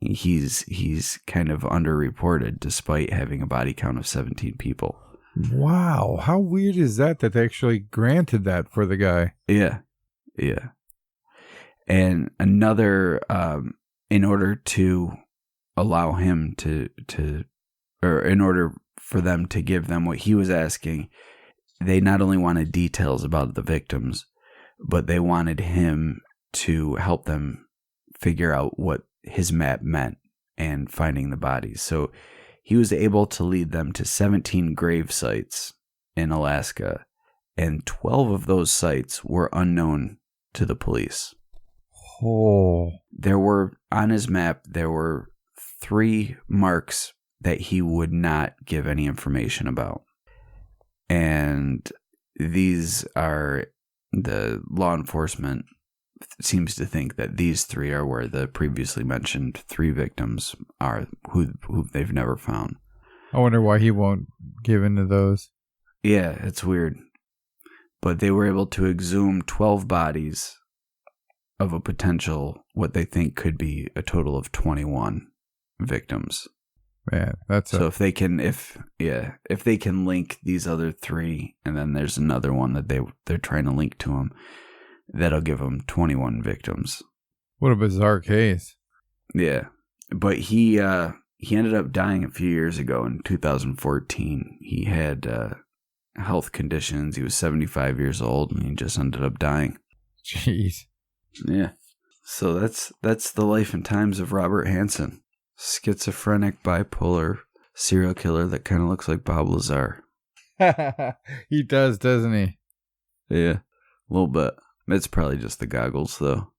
he's kind of underreported despite having a body count of 17 people. Wow. How weird is that they actually granted that for the guy? Yeah. And another, in order to allow him or in order for them to give them what he was asking, they not only wanted details about the victims, but they wanted him to help them figure out what his map meant and finding the bodies. So he was able to lead them to 17 grave sites in Alaska, and 12 of those sites were unknown to the police. Oh. On his map, there were 3 marks that he would not give any information about. And these are, the law enforcement seems to think that these 3 are where the previously mentioned 3 victims are who they've never found. I wonder why he won't give into those. Yeah, it's weird. But they were able to exhume 12 bodies of a potential, what they think could be a total of 21 victims. Man, so if they can link these other 3, and then there's another one that they're trying to link to him, that'll give them 21 victims. What a bizarre case. Yeah, but he ended up dying a few years ago in 2014. He had health conditions. He was 75 years old, and he just ended up dying. Jeez. Yeah. So that's the life and times of Robert Hanson. Schizophrenic, bipolar serial killer that kind of looks like Bob Lazar. He does, doesn't he? Yeah, a little bit. It's probably just the goggles, though.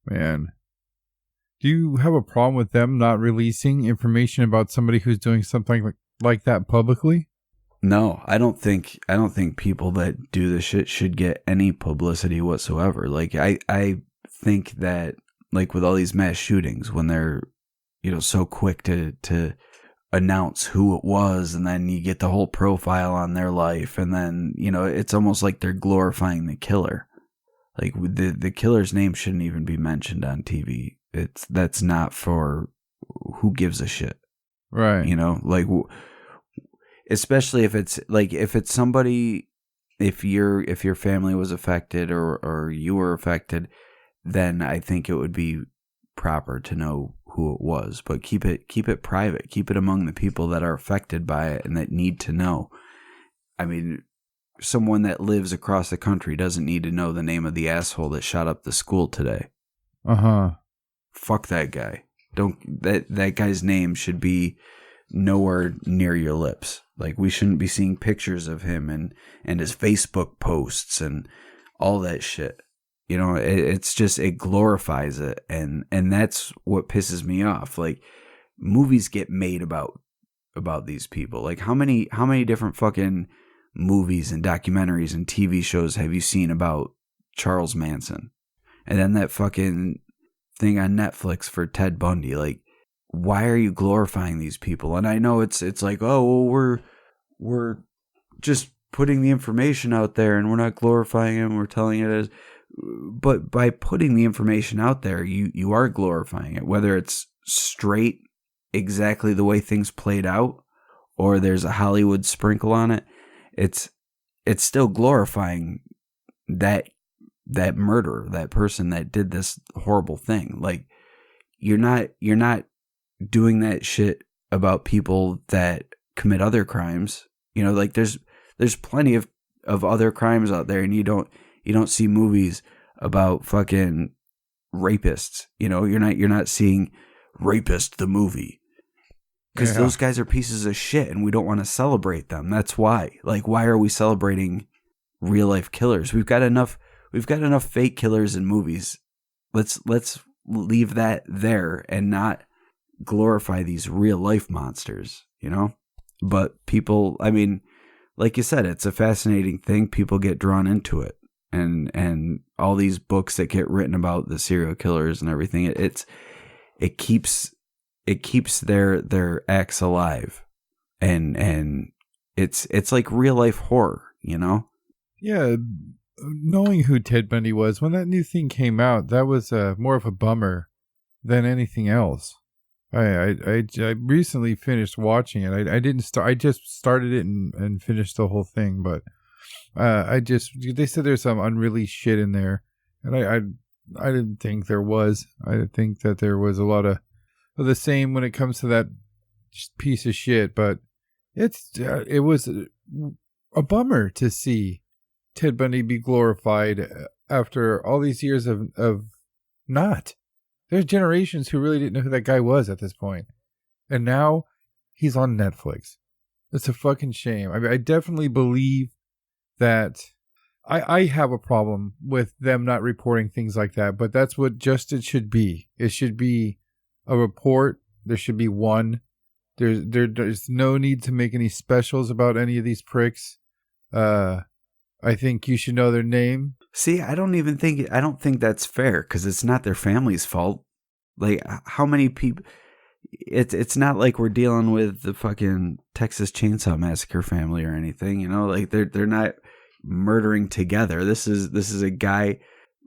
Man. Do you have a problem with them not releasing information about somebody who's doing something like that publicly? No, I don't think people that do this shit should get any publicity whatsoever. Like, I think that, like, with all these mass shootings, when they're, so quick to announce who it was, and then you get the whole profile on their life, and then, it's almost like they're glorifying the killer. Like, the killer's name shouldn't even be mentioned on TV. That's not for who gives a shit. Right. Like, especially if it's somebody, if your family was affected or you were affected, then I think it would be proper to know who it was. But keep it private. Keep it among the people that are affected by it and that need to know. I mean, someone that lives across the country doesn't need to know the name of the asshole that shot up the school today. Uh-huh. Fuck that guy. That guy's name should be nowhere near your lips. Like, we shouldn't be seeing pictures of him and his Facebook posts and all that shit. It's just, it glorifies it, and that's what pisses me off. Like, movies get made about these people. Like, how many different fucking movies and documentaries and TV shows have you seen about Charles Manson? And then that fucking thing on Netflix for Ted Bundy. Like, why are you glorifying these people? And I know it's like, oh, well, we're just putting the information out there and we're not glorifying him. We're telling it as, but by putting the information out there, you are glorifying it, whether it's straight, exactly the way things played out, or there's a Hollywood sprinkle on it. It's still glorifying that murderer, that person that did this horrible thing. Like, you're not doing that shit about people that commit other crimes. Like, there's plenty of other crimes out there, and you don't see movies about fucking rapists. You're not seeing Rapist the movie, because those guys are pieces of shit, and we don't want to celebrate them. That's why. Like, why are we celebrating real life killers? We've got enough fake killers in movies. Let's leave that there and not glorify these real life monsters. But people, I mean, like you said, it's a fascinating thing. People get drawn into it, and all these books that get written about the serial killers and everything. It keeps their acts alive, and it's like real life horror. Yeah, knowing who Ted Bundy was when that new thing came out, that was more of a bummer. than anything else. I recently finished watching it. I didn't start. I just started it and finished the whole thing. But they said there's some unreleased shit in there, and I didn't think there was. I think that there was a lot of the same when it comes to that piece of shit. But it was a bummer to see Ted Bundy be glorified after all these years of not. There's generations who really didn't know who that guy was at this point. And now he's on Netflix. It's a fucking shame. I mean, I definitely believe that I have a problem with them not reporting things like that, but that's what justice should be. It should be a report. There should be one. There's no need to make any specials about any of these pricks. I think you should know their name. See, I don't think that's fair, because it's not their family's fault. Like, how many people? It's not like we're dealing with the fucking Texas Chainsaw Massacre family or anything, you know. Like, they're not murdering together. This is a guy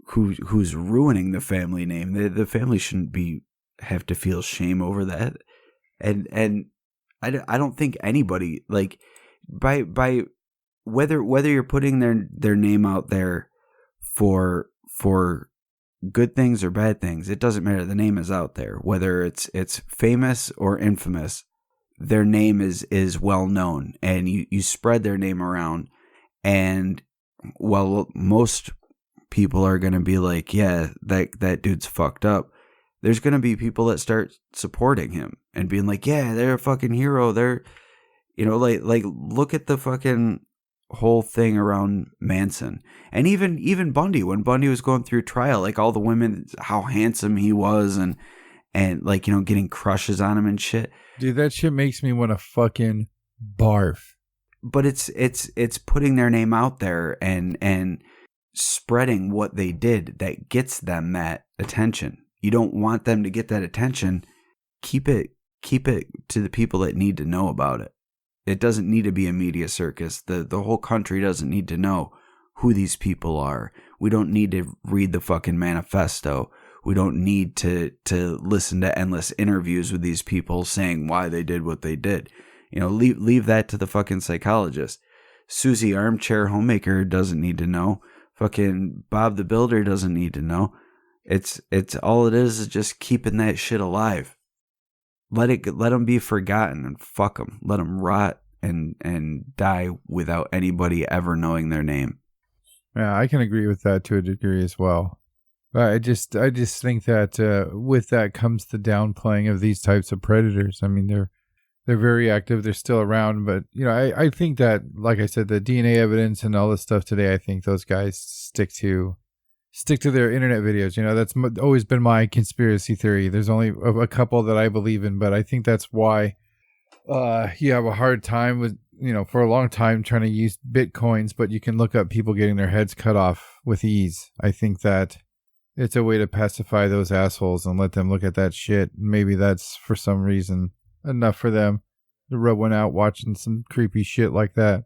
who's ruining the family name. The family shouldn't have to feel shame over that. And I don't think anybody, like, by whether you're putting their name out there for good things or bad things, it doesn't matter. The name is out there. Whether it's famous or infamous, their name is well known, and you spread their name around. And while most people are going to be like, yeah, that dude's fucked up, there's going to be people that start supporting him and being like, yeah, they're a fucking hero. They're, you know, like look at the fucking whole thing around Manson, and even Bundy, when Bundy was going through trial, like, all the women, how handsome he was, and like, you know, getting crushes on him and shit. Dude, that shit makes me want to fucking barf. But it's putting their name out there and spreading what they did that gets them that attention. You don't want them to get that attention. Keep it to the people that need to know about it. It doesn't need to be a media circus. The whole country doesn't need to know who these people are. We don't need to read the fucking manifesto. We don't need to listen to endless interviews with these people saying why they did what they did. You know, leave that to the fucking psychologist. Susie Armchair Homemaker doesn't need to know. Fucking Bob the Builder doesn't need to know. It's all it is just keeping that shit alive. Let them be forgotten, and fuck them. Let them rot and die without anybody ever knowing their name. Yeah, I can agree with that to a degree as well. I just think that with that comes the downplaying of these types of predators. I mean, they're very active. They're still around, but you know, I think that, like I said, the DNA evidence and all this stuff today, I think those guys stick to their internet videos. You know, that's always been my conspiracy theory. There's only a couple that I believe in, but I think that's why you have a hard time with, you know, for a long time trying to use Bitcoins, but you can look up people getting their heads cut off with ease. I think that it's a way to pacify those assholes and let them look at that shit. Maybe that's, for some reason, enough for them to rub one out watching some creepy shit like that.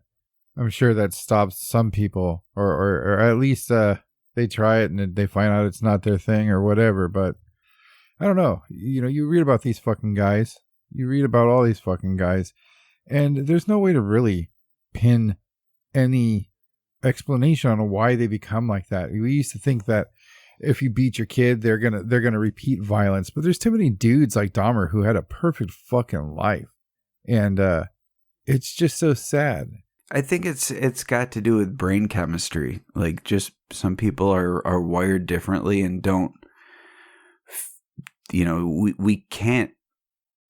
I'm sure that stops some people, or at least they try it and they find out it's not their thing or whatever. But I don't know. You know, you read about these fucking guys. You read about all these fucking guys, and there's no way to really pin any explanation on why they become like that. We used to think that if you beat your kid, they're gonna repeat violence, but there's too many dudes like Dahmer who had a perfect fucking life, and it's just so sad. I think it's got to do with brain chemistry. Like, just some people are wired differently and don't, you know, we can't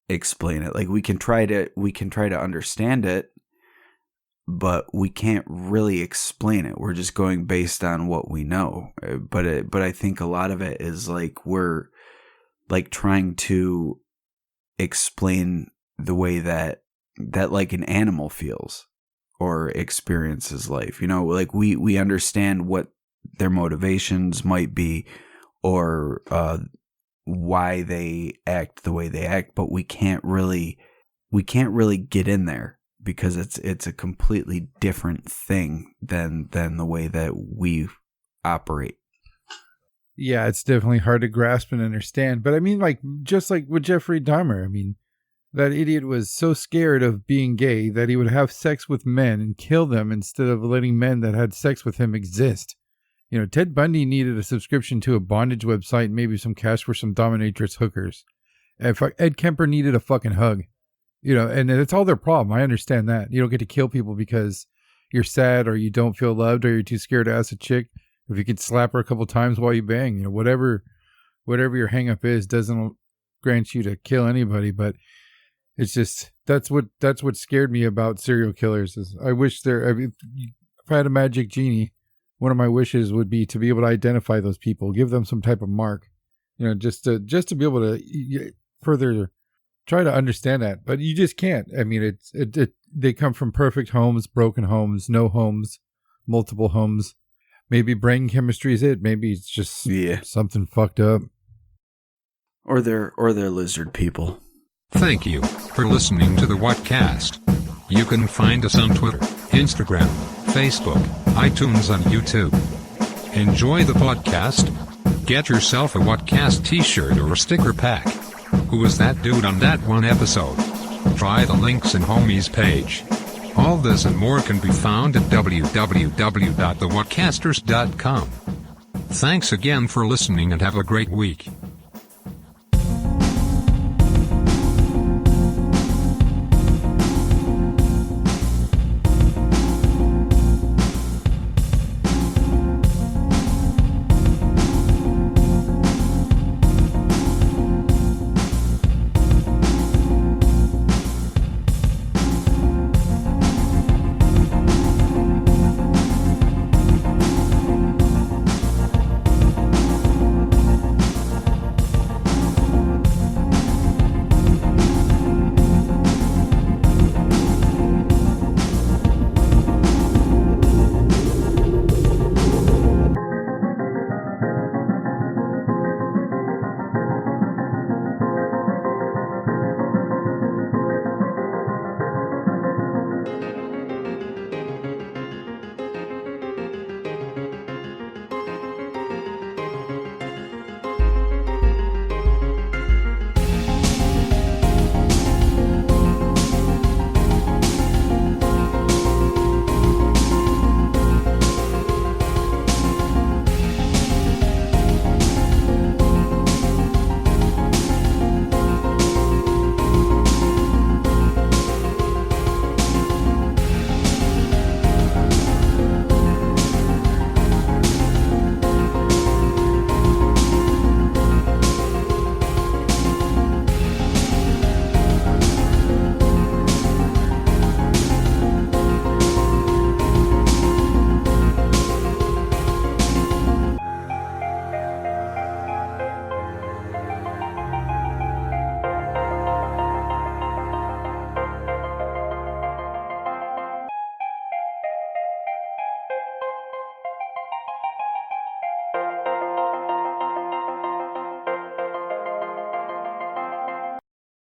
explain it. Like, we can try to understand it, but we can't really explain it. We're just going based on what we know. But I think a lot of it is like we're like trying to explain the way that like an animal feels or experiences life. You know, like we understand what their motivations might be, or why they act the way they act, but we can't really get in there, because it's a completely different thing than the way that we operate. Yeah, it's definitely hard to grasp and understand. But I mean, like, just like with Jeffrey Dahmer, I mean, that idiot was so scared of being gay that he would have sex with men and kill them instead of letting men that had sex with him exist. You know, Ted Bundy needed a subscription to a bondage website and maybe some cash for some dominatrix hookers. Ed Kemper needed a fucking hug. You know, and it's all their problem. I understand that. You don't get to kill people because you're sad or you don't feel loved or you're too scared to ask a chick. If you could slap her a couple times while you bang, you know, whatever your hang up is doesn't grant you to kill anybody. But it's just, that's what scared me about serial killers is if I had a magic genie, one of my wishes would be to be able to identify those people, give them some type of mark, you know, just to be able to further try to understand that. But you just can't. I mean, they come from perfect homes, broken homes, no homes, multiple homes. Maybe brain chemistry is it. Maybe it's just something fucked up. Or they're lizard people. Thank you for listening to the Whatcast. You can find us on Twitter, Instagram, Facebook, iTunes, and YouTube. Enjoy the podcast. Get yourself a Whatcast t-shirt or a sticker pack. Who was that dude on that one episode? Try the links in Homie's page. All this and more can be found at www.thewhatcasters.com. Thanks again for listening and have a great week.